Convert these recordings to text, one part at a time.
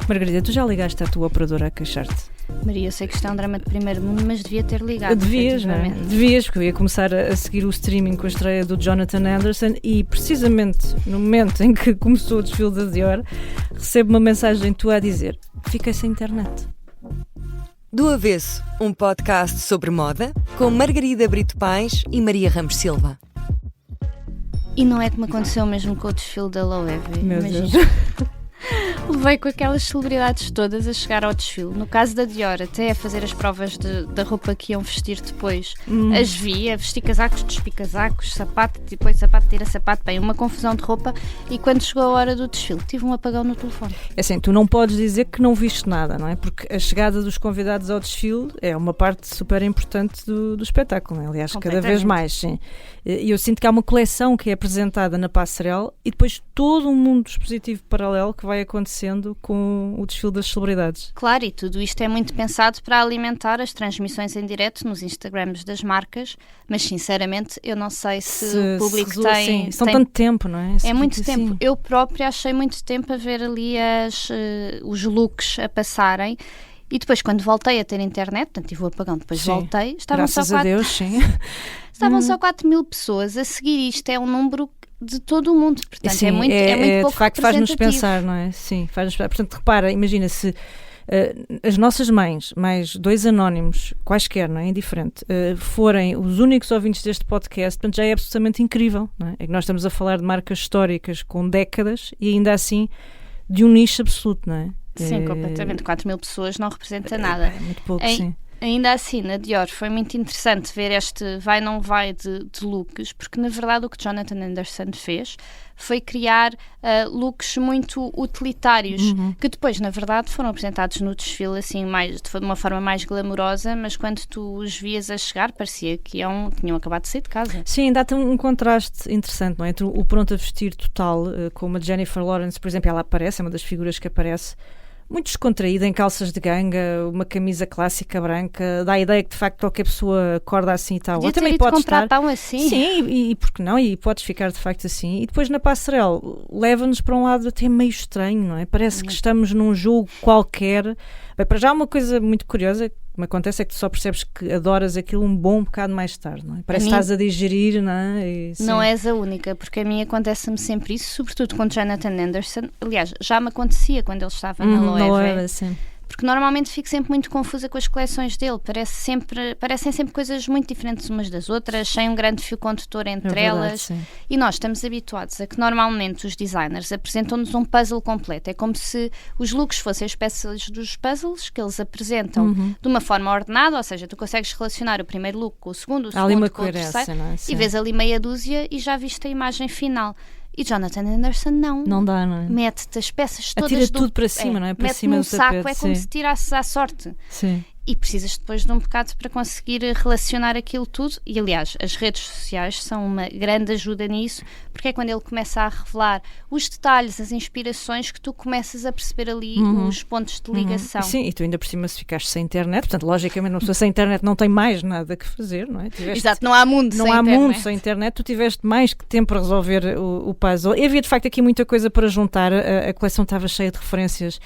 Margarida, tu já ligaste à tua operadora a queixar-te? Maria, eu sei que isto é um drama de primeiro mundo, mas devia ter ligado. Devias, não é? Devias, porque eu ia começar a seguir o streaming com a estreia do Jonathan Anderson e precisamente no momento em que começou o desfile da Dior, recebo uma mensagem tua a dizer: fiquei sem internet. Do Avesso, um podcast sobre moda com Margarida Brito Paes e Maria Ramos Silva. E não é que me aconteceu mesmo com o desfile da Loewe. Meu Deus. Levei com aquelas celebridades todas a chegar ao desfile. No caso da Dior, até a fazer as provas da roupa que iam vestir depois. As vi a vestir casacos, despir casacos, sapato, depois sapato, tira sapato. Bem, uma confusão de roupa. E quando chegou a hora do desfile, tive um apagão no telefone. É assim, tu não podes dizer que não viste nada, não é? Porque a chegada dos convidados ao desfile é uma parte super importante do espetáculo, não é? Aliás, cada vez mais, sim. E eu sinto que há uma coleção que é apresentada na passarela e depois todo um mundo dispositivo paralelo que vai acontecendo com o desfile das celebridades. Claro, e tudo isto é muito pensado para alimentar as transmissões em direto nos Instagrams das marcas, mas sinceramente eu não sei se o público tem... São tanto tempo, não é? É muito tempo. Eu própria achei muito tempo a ver ali os looks a passarem. E depois, quando voltei a ter internet, portanto, tive o apagão, depois voltei, estavam graças só a Deus, sim. Estavam só 4.000 pessoas a seguir isto. É um número de todo o mundo. Portanto, sim, é muito pouco de facto faz-nos pensar, não é? Sim, faz-nos pensar. Portanto, repara, imagina se as nossas mães, mais 2 anónimos, quaisquer, não é? Indiferente, forem os únicos ouvintes deste podcast, portanto, já é absolutamente incrível, não é? É que nós estamos a falar de marcas históricas com décadas e ainda assim de um nicho absoluto, não é? Sim, completamente. 4.000 pessoas não representa nada. É muito pouco, sim. Ainda assim, na Dior, foi muito interessante ver este vai-não vai de looks, porque na verdade o que Jonathan Anderson fez foi criar looks muito utilitários, que depois, na verdade, foram apresentados no desfile assim, de uma forma mais glamourosa, mas quando tu os vias a chegar, parecia que tinham acabado de sair de casa. Sim, ainda há um contraste interessante, não é? Entre o pronto a vestir total, como a Jennifer Lawrence, por exemplo, ela aparece, é uma das figuras que aparece, muito descontraída, em calças de ganga, uma camisa clássica branca, dá a ideia que de facto qualquer pessoa acorda assim e tal. Ou também pode comprar pão assim. Sim, e por que não? E podes ficar de facto assim. E depois na passarela leva-nos para um lado até meio estranho, não é? Parece que estamos num jogo qualquer. Bem, para já uma coisa muito curiosa que me acontece é que tu só percebes que adoras aquilo um bom bocado mais tarde, não é? Parece que estás a digerir, não é? E, não és a única, porque a mim acontece-me sempre isso, sobretudo com Jonathan Anderson. Aliás, já me acontecia quando ele estava na Loewe. Sim. Porque normalmente fico sempre muito confusa com as coleções dele. Parecem sempre coisas muito diferentes umas das outras, sem um grande fio condutor entre elas. Sim. E nós estamos habituados a que normalmente os designers apresentam-nos um puzzle completo. É como se os looks fossem as peças dos puzzles que eles apresentam de uma forma ordenada, ou seja, tu consegues relacionar o primeiro look com o segundo, o segundo com o terceiro, não é? E vês ali meia dúzia e já viste a imagem final. E Jonathan Anderson não dá, não é? Mete-te as peças todas atira tudo para cima, não é? Para cima do saco, tapete, é como se tirasses à sorte. Sim. E precisas depois de um bocado para conseguir relacionar aquilo tudo. E aliás, as redes sociais são uma grande ajuda nisso, porque é quando ele começa a revelar os detalhes, as inspirações, que tu começas a perceber ali os pontos de ligação. Sim, e tu ainda por cima se ficaste sem internet, portanto, logicamente uma pessoa sem internet não tem mais nada que fazer, não é? Exato, não há mundo sem internet. Não há mundo sem internet, tu tiveste mais que tempo para resolver o puzzle. E havia de facto aqui muita coisa para juntar, a coleção estava cheia de referências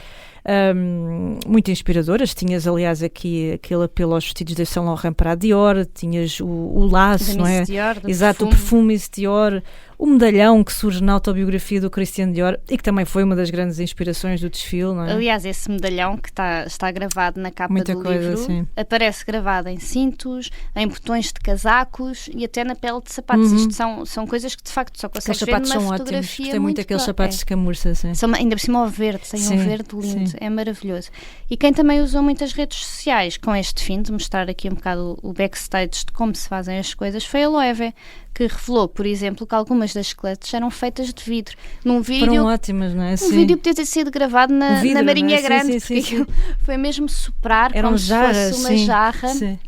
muito inspiradoras. Tinhas aliás aqui aquele apelo aos vestidos de Saint Laurent para a Dior, tinhas o laço, não é? Dior, exato, o perfume Dior, o medalhão que surge na autobiografia do Christian Dior e que também foi uma das grandes inspirações do desfile, não é? Aliás, esse medalhão que está gravado na capa muita do coisa, livro, sim. Aparece gravado em cintos, em botões de casacos e até na pele de sapatos. Isto são coisas que de facto só consegues ver numa fotografia. Ótimos. Gostei muito daqueles sapatos de camurça, sim. Ainda por cima ao verde, tem um verde lindo, é maravilhoso. E quem também usou muitas redes sociais com este fim de mostrar aqui um bocado o backstage de como se fazem as coisas foi a Loewe, que revelou, por exemplo, que algumas das escletes eram feitas de vidro. Num vídeo, foram ótimas, não é? Um vídeo podia ter sido gravado na Marinha Grande, sim. foi mesmo soprar eram como jarras, se fosse uma jarra. Sim.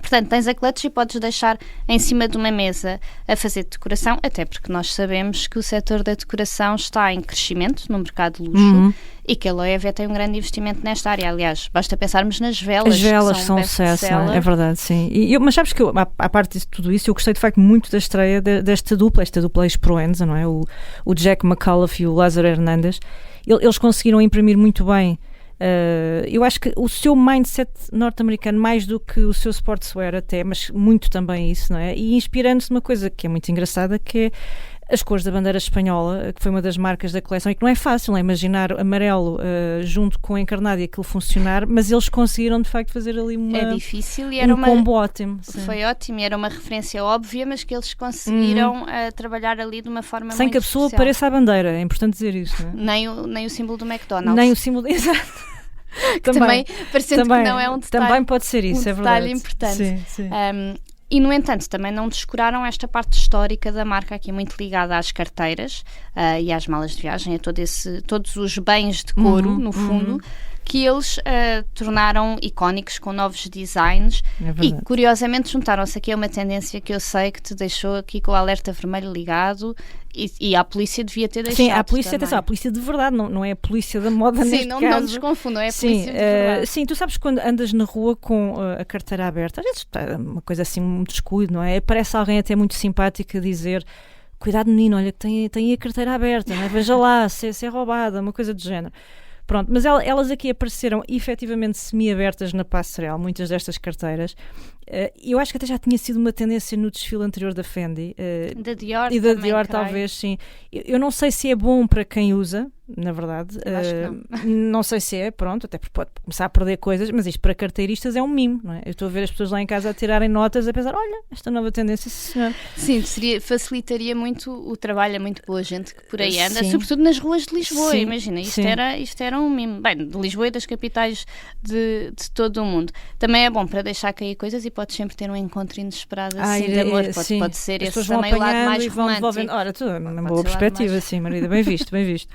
Portanto, tens a clutch e podes deixar em cima de uma mesa a fazer decoração, até porque nós sabemos que o setor da decoração está em crescimento no mercado de luxo e que a Loewe tem um grande investimento nesta área. Aliás, basta pensarmos nas velas. As velas são sucesso, é verdade, sim. Mas sabes que à parte de tudo isso, eu gostei de facto muito da estreia desta dupla ex-Proenza, não é? O Jack McAuliffe e o Lázaro Hernandes. Eles conseguiram imprimir muito bem. Eu acho que o seu mindset norte-americano, mais do que o seu sportswear até, mas muito também isso, não é? E inspirando-se numa coisa que é muito engraçada, que é as cores da bandeira espanhola, que foi uma das marcas da coleção, e que não é fácil, não é? Imaginar amarelo junto com o encarnado e aquilo funcionar, mas eles conseguiram de facto fazer ali é difícil e era combo ótimo. Sim. Foi ótimo e era uma referência óbvia, mas que eles conseguiram trabalhar ali de uma forma sem muito que a pessoa especial. pareça a bandeira, é importante dizer isso, não é? Nem o símbolo do McDonald's. Nem o símbolo, exato. Também, parecendo que não é um detalhe. Também pode ser isso, é verdade. Detalhe importante. Sim, sim. E, no entanto, também não descuraram esta parte histórica da marca, aqui muito ligada às carteiras e às malas de viagem, a todos os bens de couro, no fundo, que eles tornaram icónicos com novos designs e, curiosamente, juntaram-se aqui a uma tendência que eu sei que te deixou aqui com o alerta vermelho ligado e a polícia devia ter deixado. Sim, a polícia, atenção, a polícia de verdade, não é a polícia da moda neste caso. Sim, não nos confundam, é a polícia de verdade. Sim, tu sabes quando andas na rua com a carteira aberta, às vezes está uma coisa assim, um descuido, não é? Parece alguém até muito simpático a dizer: cuidado menino, olha que tem aí a carteira aberta, não é? Veja lá, se é roubada, uma coisa do género. Pronto, mas elas aqui apareceram efetivamente semi-abertas na passarela, muitas destas carteiras. Eu acho que até já tinha sido uma tendência no desfile anterior da Fendi. Da Dior e da também, Dior talvez, sim. Eu não sei se é bom para quem usa, na verdade. Eu acho que não. Não sei se é, pronto, até porque pode começar a perder coisas, mas isto para carteiristas é um mimo, não é? Eu estou a ver as pessoas lá em casa a tirarem notas, a pensar, olha, esta nova tendência, senhor. Sim, facilitaria muito o trabalho a muito boa gente que por aí anda, sobretudo nas ruas de Lisboa, sim, imagina, isto era um mimo. Bem, de Lisboa e das capitais de todo o mundo. Também é bom para deixar cair coisas e podes sempre ter um encontro inesperado assim de amor. Pode ser esse também o lado mais romântico. Ora, tudo é uma boa perspectiva, sim, Marida, bem visto, bem visto.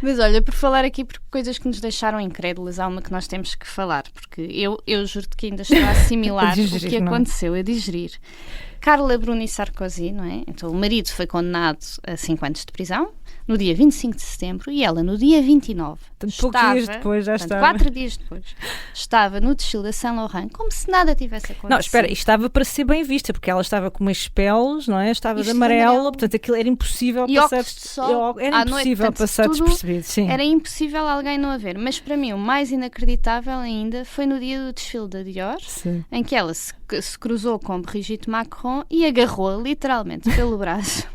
Mas olha, por falar aqui por coisas que nos deixaram incrédulas, há uma que nós temos que falar, porque eu juro-te que ainda estou a assimilar o que aconteceu, a digerir. Carla Bruni Sarkozy, não é? Então o marido foi condenado a 5 anos de prisão no dia 25 de setembro e ela no dia 29. Poucos dias depois já estava. 4 dias depois. Estava no desfile da Saint Laurent como se nada tivesse acontecido. Não, espera, isto estava para ser bem vista, porque ela estava com umas peles, não é? Estava de amarelo, portanto aquilo era impossível passar. De sol, era impossível noite, passar despercebido, sim. Era impossível alguém não a ver. Mas para mim o mais inacreditável ainda foi no dia do desfile da Dior, em que ela se cruzou com Brigitte Macron e agarrou literalmente pelo braço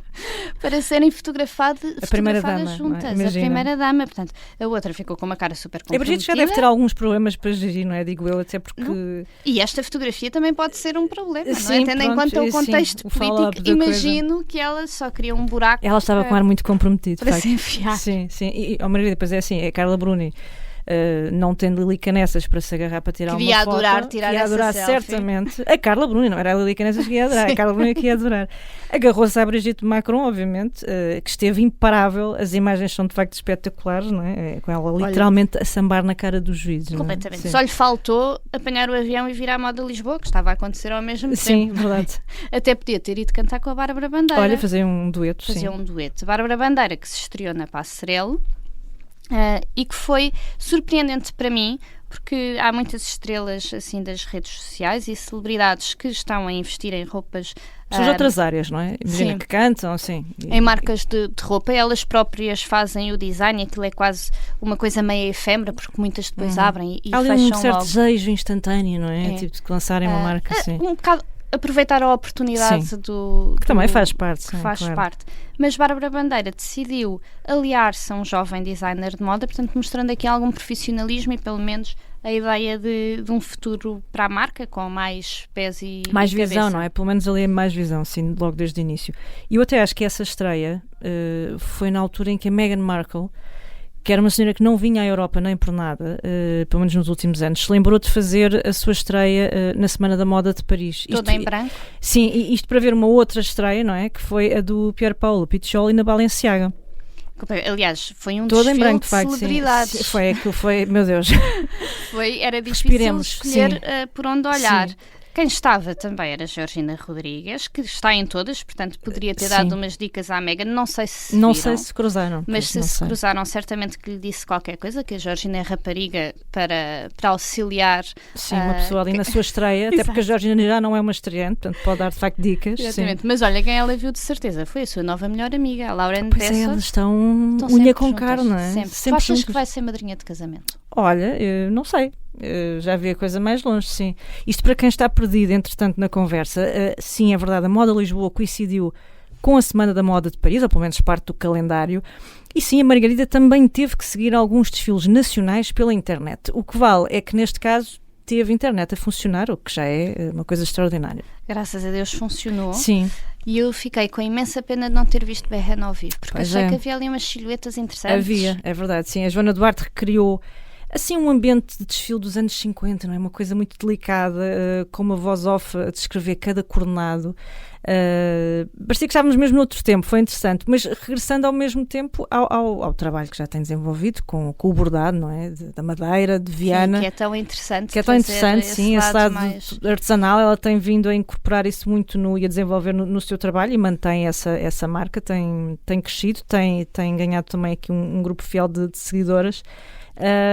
para serem fotografadas juntas. A primeira dama, portanto, a outra ficou com uma cara super comprometida. A Brigitte já deve ter alguns problemas para gerir, não é? Digo eu, até porque... Não. E esta fotografia também pode ser um problema, sim, não é? Tendo em conta o contexto político, imagino que ela só queria um buraco. Ela estava com um ar muito comprometido. Para se enfiar. Sim. E a Maria depois é assim, é Carla Bruni. Não tendo Lili Canessas para se agarrar para tirar uma foto. Queria adorar certamente. A Carla Bruni, não era a Lili Canessas que ia adorar, a Carla Bruni que ia adorar. Agarrou-se à Brigitte Macron, obviamente, que esteve imparável. As imagens são de facto espetaculares, não é? Com ela literalmente a sambar na cara dos juízes. Completamente. Só lhe faltou apanhar o avião e vir à moda Lisboa, que estava a acontecer ao mesmo tempo. Sim, verdade. Até podia ter ido cantar com a Bárbara Bandeira. Olha, fazer um dueto, Bárbara Bandeira, que se estreou na Passarela. E que foi surpreendente para mim, porque há muitas estrelas assim das redes sociais e celebridades que estão a investir em roupas de outras áreas, não é? Imagina que cantam, assim. Em marcas de roupa, elas próprias fazem o design, aquilo é quase uma coisa meio efêmera, porque muitas depois abrem e há fecham um certo logo. desejo instantâneo, não é? Tipo de lançarem uma marca assim. Um bocado aproveitar a oportunidade que também faz parte. Que faz parte. Mas Bárbara Bandeira decidiu aliar-se a um jovem designer de moda, portanto mostrando aqui algum profissionalismo e pelo menos a ideia de um futuro para a marca com mais pés e mais cabeça. Visão, não é? Pelo menos ali é mais visão, sim, logo desde o início. E eu até acho que essa estreia foi na altura em que a Meghan Markle, que era uma senhora que não vinha à Europa nem por nada, pelo menos nos últimos anos, se lembrou de fazer a sua estreia na Semana da Moda de Paris. Toda em branco? Sim, e isto para ver uma outra estreia, não é? Que foi a do Pier Paolo Piccioli na Balenciaga. Aliás, foi um desfile em branco, de facto, celebridades. Sim. Foi, meu Deus. Era difícil escolher por onde olhar. Sim. Quem estava também era Georgina Rodrigues, que está em todas, portanto poderia ter dado umas dicas à Megan, não sei se não viram, sei se cruzaram. mas se cruzaram, certamente que lhe disse qualquer coisa, que a Georgina é rapariga para auxiliar. Sim, uma pessoa ali na sua estreia, até porque a Georgina já não é uma estreante, portanto pode dar de facto dicas. Exatamente, mas olha, quem ela viu de certeza foi a sua nova melhor amiga, a Lauren Pois Bessel. elas estão unha com carne, não é? Sempre. Tu achas que vai ser madrinha de casamento? Olha, não sei. Já vi a coisa mais longe, sim. Isto para quem está perdido, entretanto, na conversa, sim, é verdade, a Moda Lisboa coincidiu com a Semana da Moda de Paris, ou pelo menos parte do calendário, e sim, a Margarida também teve que seguir alguns desfiles nacionais pela internet. O que vale é que, neste caso, teve internet a funcionar, o que já é uma coisa extraordinária. Graças a Deus funcionou. Sim. E eu fiquei com imensa pena de não ter visto Berren ao vivo, porque Pois achei é. que havia ali umas silhuetas interessantes. Havia, é verdade, sim. A Joana Duarte recriou assim um ambiente de desfile dos anos 50, não é? Uma coisa muito delicada, com uma voz off a descrever cada coordenado. Parecia que estávamos mesmo noutro tempo, foi interessante, mas regressando ao mesmo tempo ao trabalho que já tem desenvolvido com o bordado, não é? Da madeira, de Viana. Sim, que é tão interessante. Que é tão interessante, sim, esse lado mais artesanal, ela tem vindo a incorporar isso muito e a desenvolver no seu trabalho e mantém essa marca, tem crescido, tem ganhado também aqui um grupo fiel de seguidoras.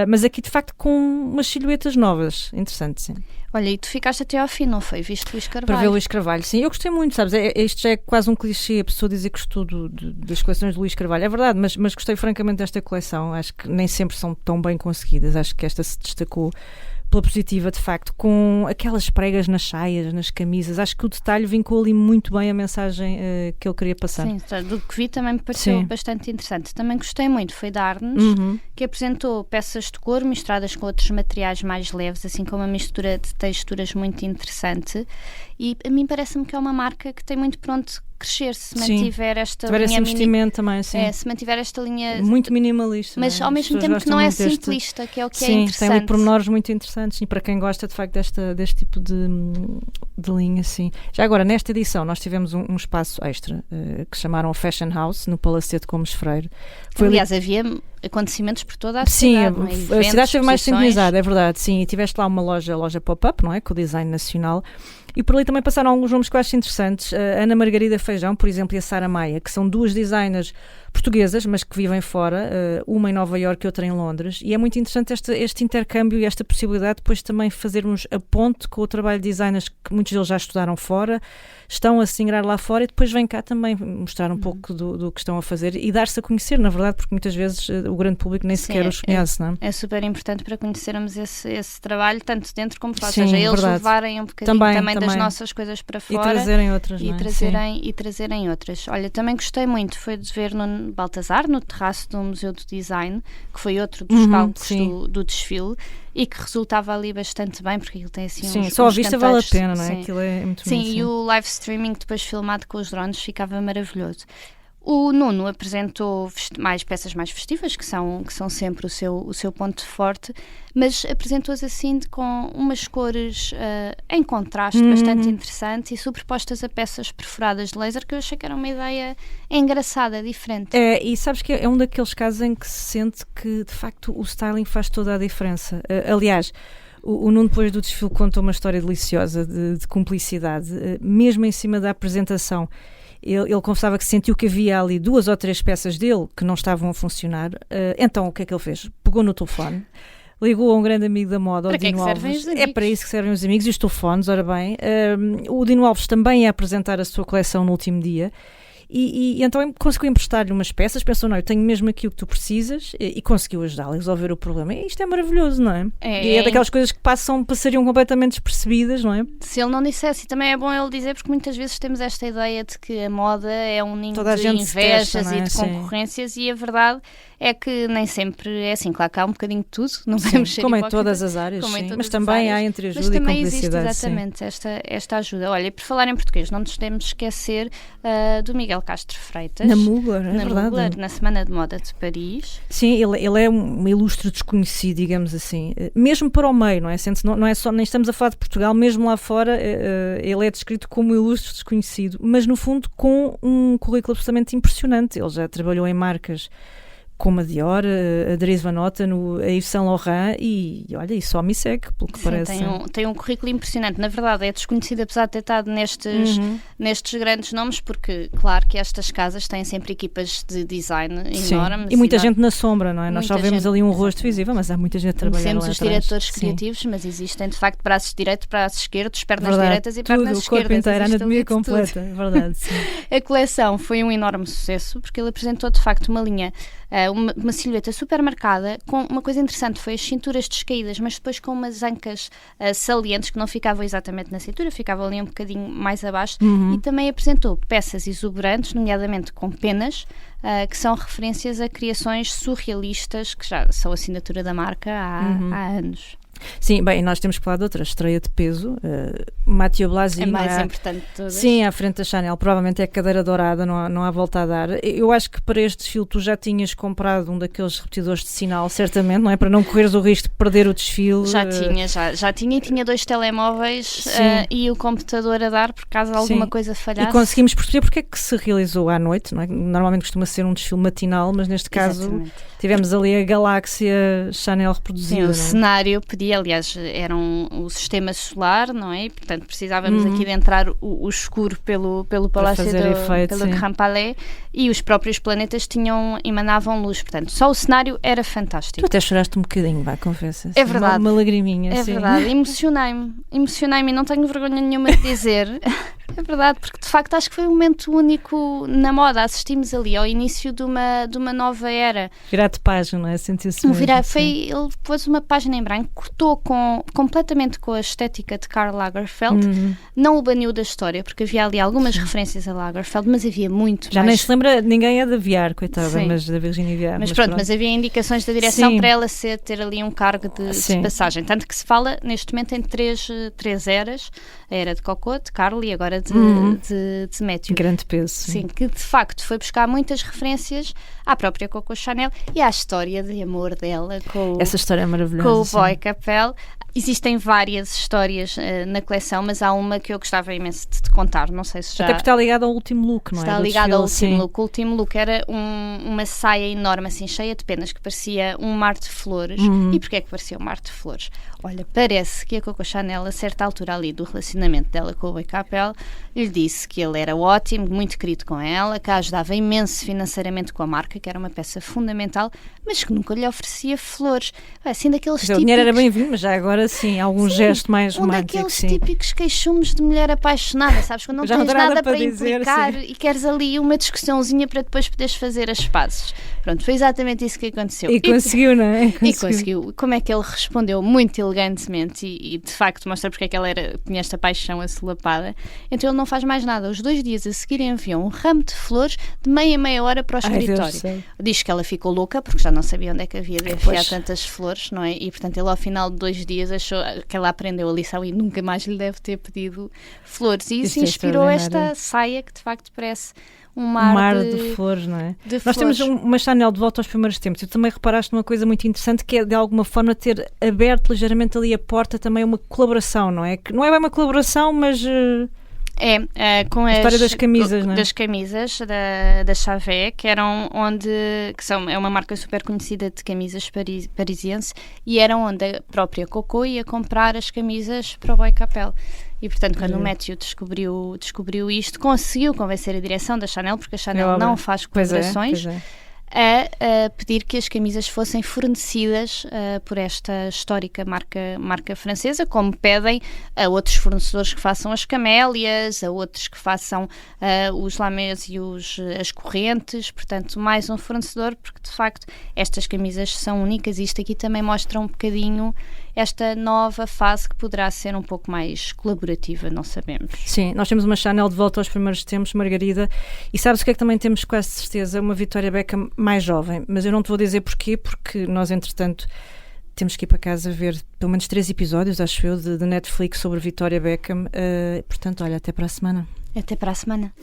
Mas aqui de facto com umas silhuetas novas, interessante, sim. Olha, e tu ficaste até ao fim, não foi? Viste Luís Carvalho? Para ver Luís Carvalho, sim, eu gostei muito, sabes, isto já é quase um clichê, a pessoa dizer que estudo das coleções de Luís Carvalho, é verdade, mas gostei francamente desta coleção, acho que nem sempre são tão bem conseguidas, acho que esta se destacou pela positiva, de facto, com aquelas pregas nas saias, nas camisas, acho que o detalhe vincou ali muito bem a mensagem que ele queria passar. Sim, do que vi também me pareceu bastante interessante. Também gostei muito, foi da Arnes, que apresentou peças de couro misturadas com outros materiais mais leves, assim como uma mistura de texturas muito interessante, e a mim parece-me que é uma marca que tem muito pronto crescer, se mantiver esta linha esse investimento também, sim. Se mantiver esta linha muito minimalista, mas não é? ao mesmo tempo que não é simplista, que é o que é interessante. Sim, tem ali pormenores muito interessantes e para quem gosta de facto deste tipo de linha, sim. Já agora, nesta edição nós tivemos um espaço extra que chamaram Fashion House no Palacete Gomes Freire. Aliás, havia acontecimentos por toda a cidade. Sim, a cidade esteve mais sintonizada, é verdade, sim, e tiveste lá uma loja pop-up, não é, com o design nacional. E por ali também passaram alguns nomes que eu acho interessantes. A Ana Margarida Feijão, por exemplo, e a Sara Maia, que são duas designers portuguesas, mas que vivem fora, uma em Nova Iorque e outra em Londres. E é muito interessante este intercâmbio e esta possibilidade de depois também fazermos a ponte com o trabalho de designers que muitos deles já estudaram fora, estão a se ingrar lá fora e depois vêm cá também mostrar um pouco do que estão a fazer e dar-se a conhecer, na verdade, porque muitas vezes o grande público nem sequer os conhece, não é? É super importante para conhecermos esse trabalho, tanto dentro como fora, ou seja, eles levarem um bocadinho também das nossas coisas para fora e trazerem outras, e trazerem outras. Olha, também gostei muito, foi de ver no Baltazar, no terraço do Museu do Design, que foi outro dos palcos do desfile, e que resultava ali bastante bem, porque aquilo tem assim uns só a vista vale a pena, não é? Sim. Aquilo é muito sim, bonito, e o live streaming depois filmado com os drones ficava maravilhoso. O Nuno apresentou mais peças mais festivas, que são sempre o seu ponto forte, mas apresentou-as assim com umas cores em contraste bastante interessantes e sobrepostas a peças perfuradas de laser, que eu achei que era uma ideia engraçada, diferente. E sabes que é um daqueles casos em que se sente que, de facto, o styling faz toda a diferença. Aliás, o Nuno, depois do desfile, contou uma história deliciosa de cumplicidade, mesmo em cima da apresentação. Ele confessava que sentiu que havia ali 2 ou 3 peças dele que não estavam a funcionar. Então, o que é que ele fez? Pegou no telefone, ligou a um grande amigo da moda, o Dino Alves. É para isso que servem os amigos e os telefones, ora bem. O Dino Alves também ia apresentar a sua coleção no último dia. E então conseguiu emprestar-lhe umas peças, pensou, não, eu tenho mesmo aqui o que tu precisas, e conseguiu ajudá-lo a resolver o problema. E isto é maravilhoso, não é? E é daquelas coisas que passariam completamente despercebidas, não é? Se ele não dissesse, e também é bom ele dizer, porque muitas vezes temos esta ideia de que a moda é um ninho de invejas e de concorrências, e a verdade é que nem sempre é assim. Claro que há um bocadinho de tudo, não podemos ser como em todas as áreas, mas também há entre ajuda e cumplicidade. Exatamente esta ajuda. Olha, e por falar em português, não nos temos esquecer do Miguel Castro Freitas. Na Mugler, é verdade. Mugler, na Semana de Moda de Paris. Sim, ele é um ilustre desconhecido, digamos assim. Mesmo para o meio, não é? Não é só, nem estamos a falar de Portugal, mesmo lá fora ele é descrito como um ilustre desconhecido, mas no fundo com um currículo absolutamente impressionante. Ele já trabalhou em marcas como a Dior, a Dries Van Noten, a Yves Saint Laurent e olha, e só me segue, pelo que parece. Tem um currículo impressionante. Na verdade, é desconhecido apesar de ter estado nestes grandes nomes, porque, claro, que estas casas têm sempre equipas de design enormes. E muita gente na sombra, não é? Nós só vemos ali um rosto exatamente. visível, mas há muita gente a trabalhar lá Conhecemos os atrás. diretores criativos, mas existem, de facto, braços direitos, braços esquerdos, pernas Verdade, direitas e tudo, pernas o esquerdas. corpo inteiro, a Existe anatomia ali de tudo. completa. Verdade, sim. A coleção foi um enorme sucesso, porque ele apresentou, de facto, uma linha, uma silhueta super marcada, com uma coisa interessante, foi as cinturas descaídas, mas depois com umas ancas salientes, que não ficavam exatamente na cintura, ficavam ali um bocadinho mais abaixo, e também apresentou peças exuberantes, nomeadamente com penas, que são referências a criações surrealistas, que já são assinatura da marca há anos. Sim, bem, nós temos que falar de outra estreia de peso, Mathieu Blasi. A mais importante de todas. Sim, à frente da Chanel, provavelmente é a cadeira dourada, não há volta a dar. Eu acho que para este desfile tu já tinhas comprado um daqueles repetidores de sinal, certamente, não é? Para não correres o risco de perder o desfile. Já tinha e tinha 2 telemóveis e o computador a dar por caso alguma coisa falhasse. E conseguimos perceber porque é que se realizou à noite, não é? Normalmente costuma ser um desfile matinal, mas neste caso tivemos ali a galáxia Chanel reproduzida. Sim, o cenário aliás, era o sistema solar, não é? E, portanto, precisávamos aqui de entrar o escuro pelo Palácio pelo Grand Palais, e os próprios planetas emanavam luz, portanto, só o cenário era fantástico. Tu até choraste um bocadinho, vai, confessa. É verdade. Uma lagriminha. É verdade, emocionei-me e não tenho vergonha nenhuma de dizer. É verdade, porque de facto acho que foi um momento único na moda. Assistimos ali ao início de uma nova era. Virar de página, não é? Sentiu-se ele pôs uma página em branco, cortou completamente com a estética de Karl Lagerfeld, não o baniu da história, porque havia ali algumas referências a Lagerfeld, mas havia muito já mais. Nem se lembra, ninguém é de Aviar, coitada, mas da Virginia Aviar. Mas havia indicações da direção para ela ter ali um cargo de passagem. Tanto que se fala neste momento em três eras: a era de Coco, de Karl e agora de Mathieu. Grande peso. Sim, que de facto foi buscar muitas referências à própria Coco Chanel e à história de amor dela com essa história é maravilhosa. Com o Boy Capel. Existem várias histórias na coleção, mas há uma que eu gostava imenso de te contar. Não sei se já... Até porque está ligado ao último look, não é? Está ligado ao último look. O último look era uma saia enorme, assim, cheia de penas, que parecia um mar de flores. E porquê é que parecia um mar de flores? Olha, parece que a Coco Chanel, a certa altura ali do relacionamento dela com o Boy Capel, lhe disse que ele era ótimo, muito querido com ela, que a ajudava imenso financeiramente com a marca, que era uma peça fundamental, mas que nunca lhe oferecia flores. Assim, daqueles típicos... O dinheiro era bem-vindo, mas já agora sim, algum gesto mais romântico. Daqueles típicos queixumes de mulher apaixonada, sabes? Quando não tens nada para implicar e queres ali uma discussãozinha para depois poderes fazer as pazes. Pronto, foi exatamente isso que aconteceu. E conseguiu, não é? E conseguiu. Como é que ele respondeu muito elegantemente e de facto mostra porque é que ela tinha esta paixão assolapada. Então ele não faz mais nada. Os 2 dias a seguir enviou um ramo de flores de meia hora para o escritório. Diz que ela ficou louca porque já não sabia onde é que havia de enfiar tantas flores, não é? E portanto ele ao final de 2 dias achou que ela aprendeu a lição e nunca mais lhe deve ter pedido flores. E isso inspirou esta saia que de facto parece um mar de flores, não é? Nós temos uma Chanel de volta aos primeiros tempos. Tu também reparaste numa coisa muito interessante, que é de alguma forma ter aberto ligeiramente ali a porta também a uma colaboração, não é? Que não é bem uma colaboração, mas... com a história das camisas, não é? Das camisas da Chavet, é uma marca super conhecida de camisas parisiense, e era onde a própria Coco ia comprar as camisas para o Boy Capel. E portanto, quando o Mathieu descobriu isto, conseguiu convencer a direção da Chanel, porque a Chanel não faz colaborações, a pedir que as camisas fossem fornecidas por esta histórica marca francesa, como pedem a outros fornecedores que façam as camélias, a outros que façam os lamés e as correntes. Portanto, mais um fornecedor, porque de facto estas camisas são únicas, e isto aqui também mostra um bocadinho esta nova fase que poderá ser um pouco mais colaborativa, não sabemos. Sim, nós temos uma Chanel de volta aos primeiros tempos, Margarida, e sabes o que é que também temos quase certeza? Uma Victoria Beckham mais jovem, mas eu não te vou dizer porquê, porque nós entretanto temos que ir para casa ver pelo menos 3 episódios, acho eu, de Netflix sobre Victoria Beckham, portanto, olha, até para a semana. Até para a semana.